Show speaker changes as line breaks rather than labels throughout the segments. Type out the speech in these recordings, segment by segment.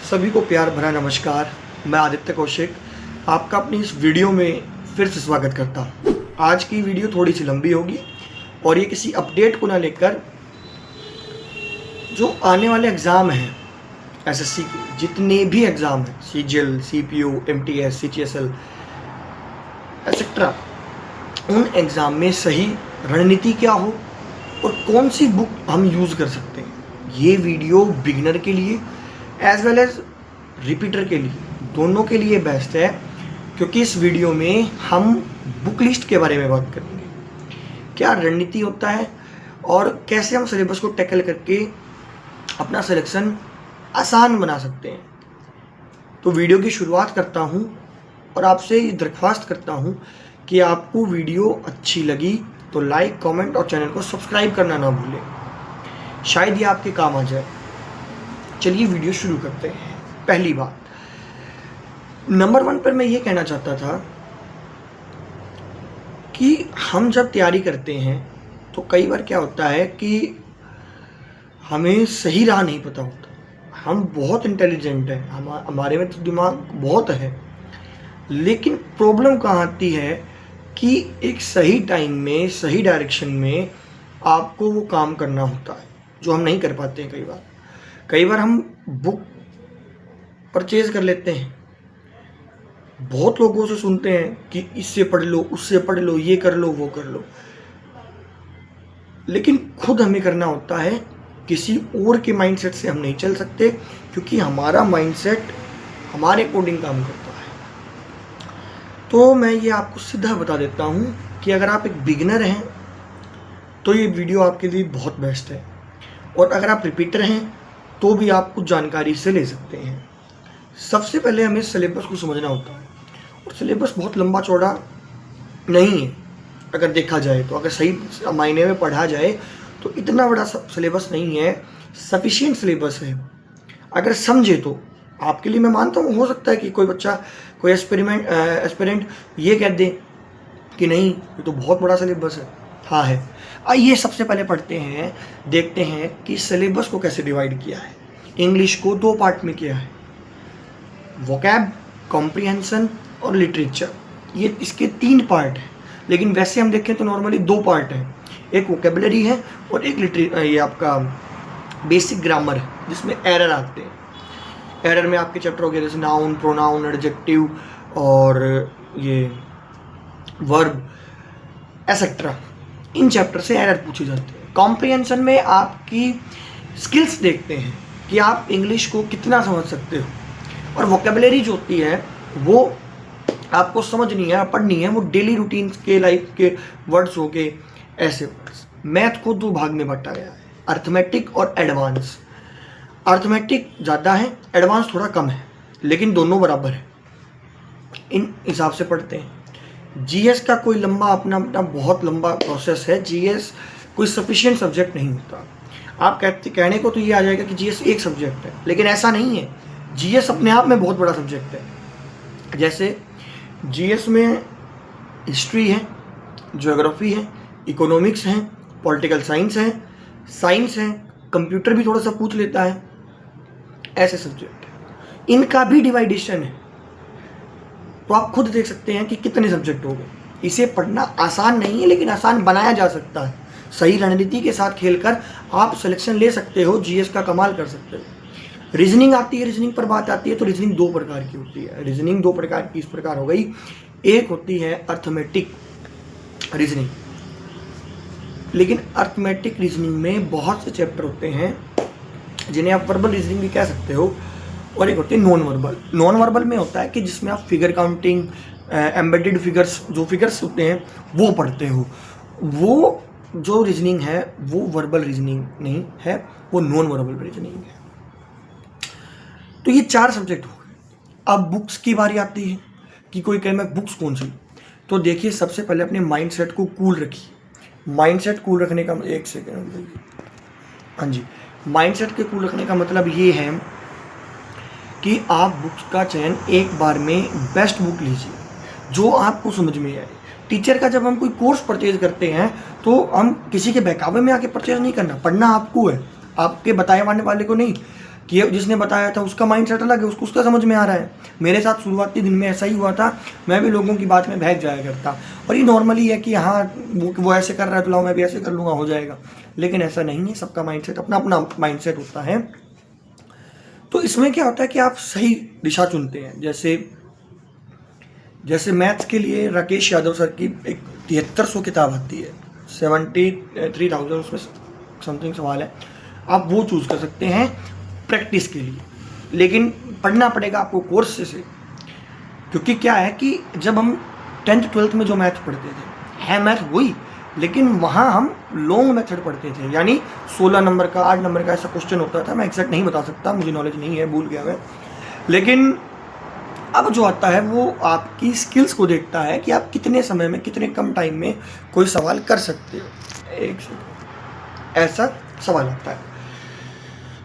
सभी को प्यार भरा नमस्कार। मैं आदित्य कौशिक आपका अपनी इस वीडियो में फिर से स्वागत करता हूँ। आज की वीडियो थोड़ी सी लंबी होगी और ये किसी अपडेट को ना लेकर जो आने वाले एग्ज़ाम हैं एसएससी के, जितने भी एग्ज़ाम हैं सीजीएल, सीपीयू, एमटीएस, सीजीएसएल एक्सेट्रा, उन एग्ज़ाम में सही रणनीति क्या हो और कौन सी बुक हम यूज़ कर सकते हैं। ये वीडियो बिगिनर के लिए एज वेल एज रिपीटर के लिए, दोनों के लिए बेस्ट है, क्योंकि इस वीडियो में हम बुक लिस्ट के बारे में बात करेंगे, क्या रणनीति होता है और कैसे हम सिलेबस को टैकल करके अपना सिलेक्शन आसान बना सकते हैं। तो वीडियो की शुरुआत करता हूँ और आपसे ये दरख्वास्त करता हूँ कि आपको वीडियो अच्छी लगी तो लाइक, कमेंट और चैनल को सब्सक्राइब करना ना भूलें, शायद ये आपके काम आ जाए। चलिए वीडियो शुरू करते हैं। पहली बात, नंबर 1 पर मैं ये कहना चाहता था कि हम जब तैयारी करते हैं तो कई बार क्या होता है कि हमें सही राह नहीं पता होता। हम बहुत इंटेलिजेंट हैं, हमारे में तो दिमाग बहुत है, लेकिन प्रॉब्लम कहाँ आती है कि एक सही टाइम में सही डायरेक्शन में आपको वो काम करना होता है जो हम नहीं कर पाते हैं। कई बार हम बुक परचेज कर लेते हैं, बहुत लोगों से सुनते हैं कि इससे पढ़ लो, उससे पढ़ लो, ये कर लो, वो कर लो, लेकिन खुद हमें करना होता है। किसी और के माइंडसेट से हम नहीं चल सकते, क्योंकि हमारा माइंडसेट हमारे अकॉर्डिंग काम करता है। तो मैं ये आपको सीधा बता देता हूँ कि अगर आप एक बिगिनर हैं तो ये वीडियो आपके लिए बहुत बेस्ट है, और अगर आप रिपीटर हैं तो भी आप कुछ जानकारी से ले सकते हैं। सबसे पहले हमें सिलेबस को समझना होता है, और सिलेबस बहुत लंबा चौड़ा नहीं है अगर देखा जाए तो। अगर सही मायने में पढ़ा जाए तो इतना बड़ा सिलेबस नहीं है, सफिशिएंट सिलेबस है। अगर समझे तो आपके लिए मैं मानता हूँ, हो सकता है कि कोई बच्चा, कोई एस्पिरेंट ये कह दे कि नहीं ये तो बहुत बड़ा सिलेबस है। हाँ है। आइए सबसे पहले पढ़ते हैं, देखते हैं कि सिलेबस को कैसे डिवाइड किया है। इंग्लिश को 2 पार्ट में किया है, वोकैब, कॉम्प्रिहेंशन और लिटरेचर। ये इसके 3 पार्ट हैं, लेकिन वैसे हम देखें तो नॉर्मली 2 पार्ट हैं। एक वोकेबलरी है और एक ये आपका बेसिक ग्रामर है, जिसमें एरर आते हैं। एरर में आपके चैप्टर हो गए जैसे नाउन, प्रोनाउन, एडजेक्टिव और ये वर्ब एसेट्रा, इन चैप्टर से एरर पूछे जाते हैं। कॉम्प्रिहेंशन में आपकी स्किल्स देखते हैं कि आप इंग्लिश को कितना समझ सकते हो, और वोकेबलरी जो होती है वो आपको समझनी है, पढ़नी है, वो डेली रूटीन के लाइफ के वर्ड्स हो गए, ऐसे वर्ड्स। मैथ को 2 भाग में बांटा गया है, अर्थमेटिक और एडवांस। अर्थमेटिक ज़्यादा है, एडवांस थोड़ा कम है, लेकिन दोनों बराबर है, इन हिसाब से पढ़ते हैं। जीएस का कोई लंबा अपना बहुत लंबा प्रोसेस है। जीएस कोई सफिशिएंट सब्जेक्ट नहीं होता। आप कहने को तो ये आ जाएगा कि जीएस एक सब्जेक्ट है, लेकिन ऐसा नहीं है। जीएस अपने आप में बहुत बड़ा सब्जेक्ट है। जैसे जीएस में हिस्ट्री है, ज्योग्राफी है, इकोनॉमिक्स है, पॉलिटिकल साइंस है, कंप्यूटर भी थोड़ा सा पूछ लेता है, ऐसे सब्जेक्ट है। इनका भी डिवाइडेशन है, तो आप खुद देख सकते हैं कि कितने सब्जेक्ट हो गए। इसे पढ़ना आसान नहीं है, लेकिन आसान बनाया जा सकता है। सही रणनीति के साथ खेलकर आप सिलेक्शन ले सकते हो, जीएस का कमाल कर सकते हो। रीजनिंग आती है, रीजनिंग पर बात आती है तो रीजनिंग 2 प्रकार की होती है। रीजनिंग 2 प्रकार की इस प्रकार हो गई, एक होती है अर्थमेटिक रीजनिंग, लेकिन अर्थमेटिक रीजनिंग में बहुत से चैप्टर होते हैं जिन्हें आप वर्बल रीजनिंग भी कह सकते हो, और एक होती है नॉन वर्बल। नॉन वर्बल में होता है कि जिसमें आप फिगर काउंटिंग, एम्बेडेड फिगर्स, जो फिगर्स होते हैं वो पढ़ते हो। वो जो रीजनिंग है वो वर्बल रीजनिंग नहीं है, वो नॉन वर्बल रीजनिंग है। तो ये 4 सब्जेक्ट हो गए। अब बुक्स की बारी आती है कि कोई कहे मैं बुक्स कौन सी। तो देखिए, सबसे पहले अपने माइंडसेट को कूल रखिए। माइंडसेट कूल रखने का, एक सेकेंड, हाँ जी, माइंडसेट के कूल रखने का मतलब ये है कि आप बुक्स का चयन एक बार में बेस्ट बुक लीजिए जो आपको समझ में आए। टीचर का जब हम कोई कोर्स परचेज करते हैं तो हम किसी के बहकावे में आके परचेज नहीं करना, पढ़ना आपको है, आपके बताए जाने वाले को नहीं। कि जिसने बताया था उसका माइंडसेट अलग है, उसको उसका समझ में आ रहा है। मेरे साथ शुरुआती दिन में ऐसा ही हुआ था, मैं भी लोगों की बात में बहक जाया करता, और ये नॉर्मली है कि हाँ वो ऐसे कर रहा है तो लाओ मैं भी ऐसे कर लूँगा, हो जाएगा। लेकिन ऐसा नहीं है, सबका माइंडसेट अपना अपना माइंडसेट होता है। तो इसमें क्या होता है कि आप सही दिशा चुनते हैं। जैसे मैथ्स के लिए राकेश यादव सर की एक 7300 किताब आती है, 73,000 उसमें समथिंग सवाल है, आप वो चूज़ कर सकते हैं प्रैक्टिस के लिए। लेकिन पढ़ना पड़ेगा आपको कोर्स से, क्योंकि क्या है कि जब हम 10th 12th में जो मैथ पढ़ते थे, है मैथ वही, लेकिन वहाँ हम लॉन्ग मेथड पढ़ते थे, यानी 16 नंबर का 8 नंबर का ऐसा क्वेश्चन होता था। मैं एग्जैक्ट नहीं बता सकता, मुझे नॉलेज नहीं है, भूल गया मैं। लेकिन अब जो आता है वो आपकी स्किल्स को देखता है कि आप कितने समय में, कितने कम टाइम में कोई सवाल कर सकते हो। एक सेकंड, ऐसा सवाल आता है।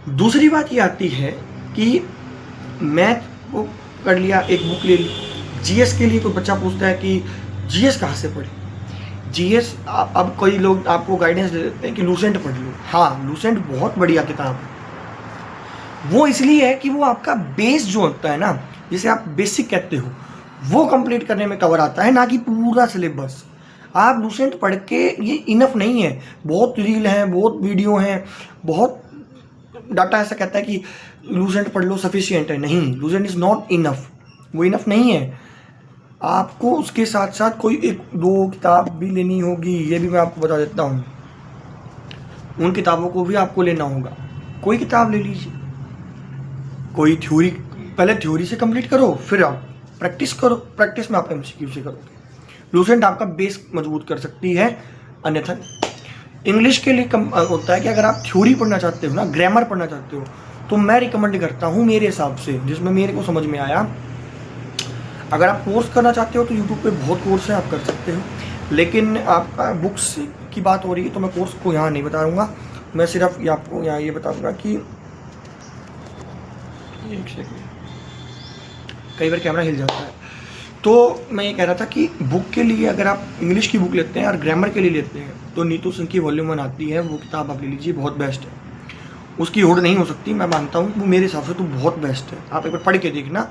दूसरी बात ये आती है कि मैथ को कर लिया, एक बुक ले ली। जीएस के लिए कोई बच्चा पूछता है कि जीएस कहाँ से पढ़े। जीएस अब कोई लोग आपको गाइडेंस दे देते हैं कि लूसेंट पढ़ लो। हाँ, लूसेंट बहुत बढ़िया किताब है। वो इसलिए है कि वो आपका बेस जो होता है ना, जिसे आप बेसिक कहते हो, वो कंप्लीट करने में कवर आता है, ना कि पूरा सिलेबस। आप लूसेंट पढ़ के ये इनफ नहीं है। बहुत रील हैं, बहुत वीडियो हैं, बहुत डाटा ऐसा कहता है कि लूसेंट पढ़ लो सफिशिएंट है। नहीं, लूसेंट इज़ नॉट इनफ, वो इनफ नहीं है। आपको उसके साथ साथ कोई 1-2 किताब भी लेनी होगी, ये भी मैं आपको बता देता हूँ। उन किताबों को भी आपको लेना होगा। कोई किताब ले लीजिए, कोई थ्योरी, पहले थ्योरी से कंप्लीट करो, फिर आप प्रैक्टिस करो। प्रैक्टिस में आप एमसीक्यू से करोगे। लूसेंट आपका बेस मजबूत कर सकती है, अन्यथा इंग्लिश के लिए होता है कि अगर आप थ्योरी पढ़ना चाहते हो ना, ग्रामर पढ़ना चाहते हो, तो मैं रिकमेंड करता हूँ मेरे हिसाब से, जिसमें मेरे को समझ में आया। अगर आप कोर्स करना चाहते हो तो यूट्यूब पे बहुत कोर्स है, आप कर सकते हो। लेकिन आपका बुक्स की बात हो रही है तो मैं कोर्स को यहाँ नहीं बताऊँगा, मैं सिर्फ ये आपको यहाँ ये बताऊँगा कि एक सेकंड, कई बार कैमरा हिल जाता है। तो मैं ये कह रहा था कि बुक के लिए अगर आप इंग्लिश की बुक लेते हैं और ग्रामर के लिए लेते हैं तो नीतू सिंह की वॉल्यूम 1 आती है, वो किताब आप ले लीजिए, बहुत बेस्ट है। उसकी होड़ नहीं हो सकती, मैं मानता हूँ, वो मेरे हिसाब से तो बहुत बेस्ट है। आप एक बार पढ़ के देखना,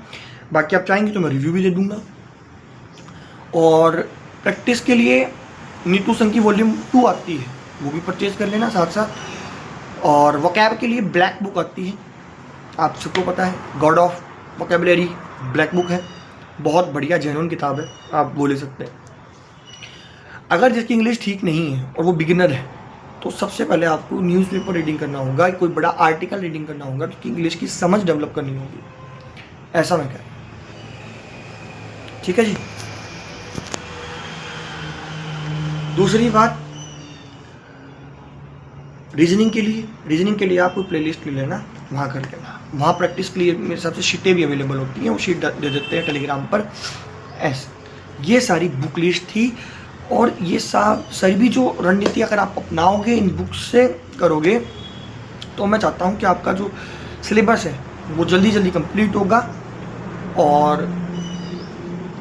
बाकी आप चाहेंगे तो मैं रिव्यू भी दे दूँगा। और प्रैक्टिस के लिए नीतू सिंह की वॉल्यूम 2 आती है, वो भी परचेज़ कर लेना साथ साथ। और वोकैब के लिए ब्लैक बुक आती है, आप सबको पता है, God of vocabulary black book है, बहुत बढ़िया जेन्युइन किताब है, आप बोल सकते हैं। अगर जिसकी इंग्लिश ठीक नहीं है और वो बिगिनर है, तो सबसे पहले आपको न्यूज़पेपर रीडिंग करना होगा, कोई बड़ा आर्टिकल रीडिंग करना होगा, क्योंकि इंग्लिश की समझ डेवलप करनी होगी। ऐसा मैं कह रहा हूँ, ठीक है जी। दूसरी बात, रीजनिंग के लिए आप कोई प्लेलिस्ट ले लेना, वहाँ कर लेना। वहाँ प्रैक्टिस के लिए मेरे हिसाब से शीटें भी अवेलेबल होती हैं, वो शीट दे देते हैं टेलीग्राम पर। ऐसे ये सारी बुक लिस्ट थी, और ये सारी भी जो रणनीति अगर आप अपनाओगे, इन बुक्स से करोगे, तो मैं चाहता हूँ कि आपका जो सिलेबस है वो जल्दी जल्दी कंप्लीट होगा। और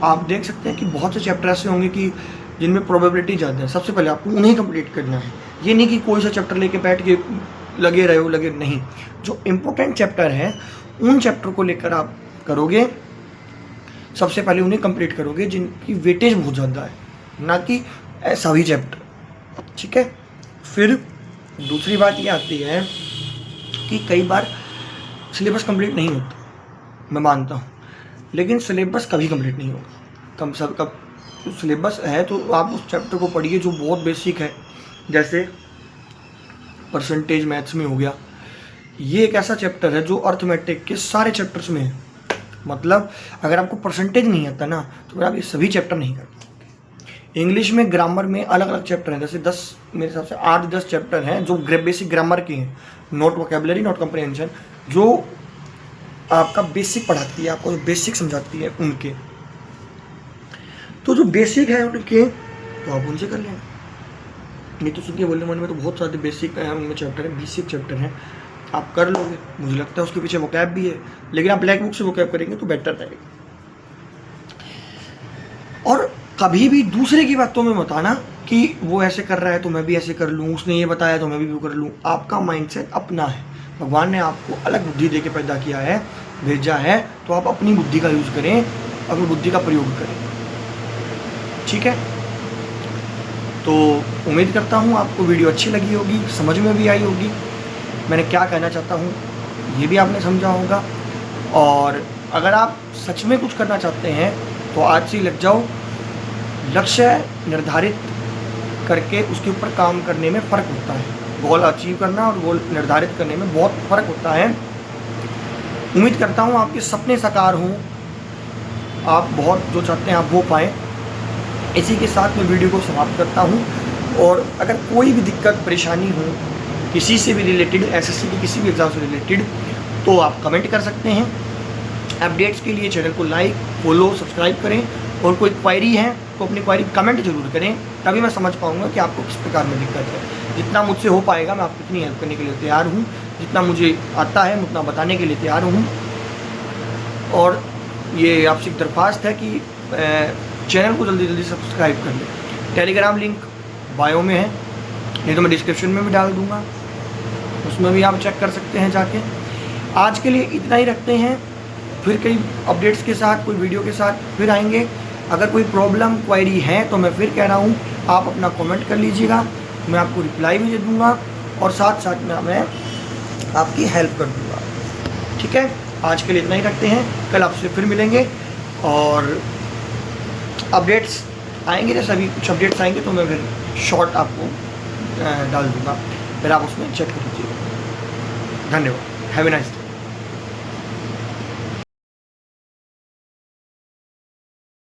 आप देख सकते हैं कि बहुत से चैप्टर ऐसे होंगे कि जिनमें प्रोबेबिलिटी ज़्यादा है, सबसे पहले आपको उन्हें कंप्लीट करना है। ये नहीं कि कोई सा चैप्टर लेके बैठ के लगे रहे हो, नहीं। जो इम्पोर्टेंट चैप्टर है उन चैप्टर को लेकर आप करोगे, सबसे पहले उन्हें कंप्लीट करोगे जिनकी वेटेज बहुत ज़्यादा है, ना कि सभी चैप्टर, ठीक है। फिर दूसरी बात ये आती है कि कई बार सिलेबस कंप्लीट नहीं होता, मैं मानता हूँ, लेकिन सिलेबस कभी कंप्लीट नहीं होगा। कब सिलेबस है तो आप उस चैप्टर को पढ़िए जो बहुत बेसिक है, जैसे परसेंटेज मैथ्स में हो गया। ये एक ऐसा चैप्टर है जो अर्थमेटिक के सारे चैप्टर्स में है। मतलब अगर आपको परसेंटेज नहीं आता ना, तो फिर आप ये सभी चैप्टर नहीं कर पाओगे। इंग्लिश में ग्रामर में अलग अलग चैप्टर हैं, जैसे 10, मेरे हिसाब से 8-10 चैप्टर हैं जो बेसिक ग्रामर के हैं, नॉट वोकैबुलरी, नॉट कॉम्प्रिहेंशन, जो आपका बेसिक पढ़ाती है, आपको बेसिक समझाती है उनके। तो जो बेसिक है उनके, तो आप उनसे कर लेना। नीतू सिंह के वॉल्यूम 1 में तो बहुत सारे बेसिक उनमें चैप्टर हैं, 20 चैप्टर हैं, आप कर लोगे। मुझे लगता है उसके पीछे वोकैब भी है, लेकिन आप ब्लैक बुक से वोकैब करेंगे तो बेटर रहेगा। और कभी भी दूसरे की बातों में मत आना कि वो ऐसे कर रहा है तो मैं भी ऐसे कर लूँ, उसने ये बताया तो मैं भी वो कर लूँ। आपका माइंडसेट अपना है। भगवान ने आपको अलग बुद्धि दे के पैदा किया है, भेजा है, तो आप अपनी बुद्धि का यूज़ करें, अपनी बुद्धि का प्रयोग करें। ठीक है, तो उम्मीद करता हूँ आपको वीडियो अच्छी लगी होगी, समझ में भी आई होगी, मैंने क्या कहना चाहता हूँ ये भी आपने समझा होगा। और अगर आप सच में कुछ करना चाहते हैं तो आज से लग जाओ। लक्ष्य निर्धारित करके उसके ऊपर काम करने में फ़र्क होता है। गोल अचीव करना और गोल निर्धारित करने में बहुत फ़र्क होता है। उम्मीद करता हूँ आपके सपने साकार हों, आप बहुत जो चाहते हैं आप हो पाएँ। इसी के साथ मैं वीडियो को समाप्त करता हूँ। और अगर कोई भी दिक्कत परेशानी हो किसी से भी रिलेटेड, एसएससी की किसी भी एग्ज़ाम से रिलेटेड, तो आप कमेंट कर सकते हैं। अपडेट्स के लिए चैनल को लाइक, फॉलो, सब्सक्राइब करें। और कोई क्वायरी है तो अपनी क्वायरी कमेंट जरूर करें, तभी मैं समझ पाऊँगा कि आपको किस प्रकार में दिक्कत है। जितना मुझसे हो पाएगा मैं आपको इतनी हेल्प करने के लिए तैयार हूँ, जितना मुझे आता है मैं उतना बताने के लिए तैयार हूँ। और ये आपसे एक दरख्वास्त है कि चैनल को जल्दी जल्दी सब्सक्राइब कर लें। टेलीग्राम लिंक बायो में है, नहीं तो मैं डिस्क्रिप्शन में भी डाल दूँगा, उसमें भी आप चेक कर सकते हैं जाके। आज के लिए इतना ही रखते हैं, फिर कई अपडेट्स के साथ, कोई वीडियो के साथ फिर आएंगे। अगर कोई प्रॉब्लम क्वायरी है तो मैं फिर कह रहा हूँ आप अपना कमेंट कर लीजिएगा, मैं आपको रिप्लाई भी दे दूँगा और साथ साथ में मैं आपकी हेल्प कर दूँगा। ठीक है, आज के लिए इतना ही रखते हैं, कल आपसे फिर मिलेंगे और अपडेट्स आएंगे। जैसे अभी कुछ अपडेट्स आएंगे तो मैं फिर शॉर्ट आपको डाल दूँगा, फिर आप उसमें चेक कर लीजिएगा। धन्यवाद, हैव ए नाइस डे।